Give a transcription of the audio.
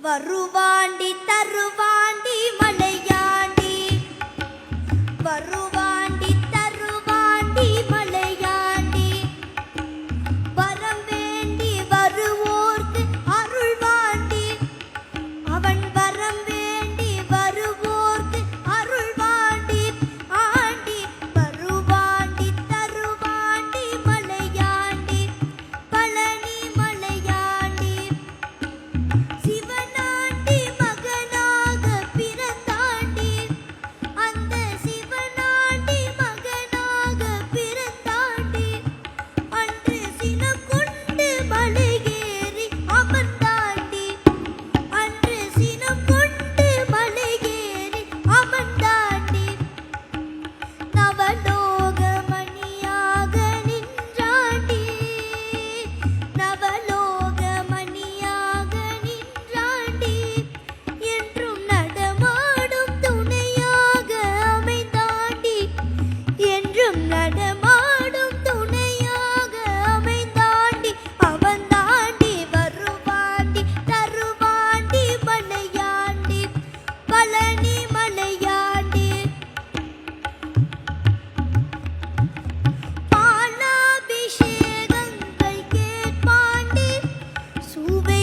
வருவாண்டி தருவாண்டி மலையாண்டி வருவாண்டி தருவாண்டி மலையாண்டி வரம் வேண்டி வருவோர்க்கு அருள்வாண்டி அவன் வரம் வேண்டி வருவோர்க்கு அருள்வாண்டி ஆண்டி வருவாண்டி தருவாண்டி மலையாண்டி பழனி மலையாண்டி சிவனாண்டி மகனாக பிறந்தாண்டி அந்த சிவனாண்டி மகனாக பிறந்தாண்டி அன்று சினம் கொண்டு மலையேறி அமர்ந்தாண்டி அன்று சினம் கொண்டு மலையேறி அமர்ந்தாண்டி நவலோக மணியாக நின்றாண்டி நவலோக மணியாக நின்றாண்டி என்றும் நடமாடும் துணையாக அமைந்தாண்டி என்றும் நடமாடும் துணையாக அமைந்தாண்டி அவன் தாண்டி வருவாண்டி தருவாண்டி மலையாண்டி பழனி மலையாண்டி பாலாபிஷேகங்கள் கேட்பாண்டி சுவை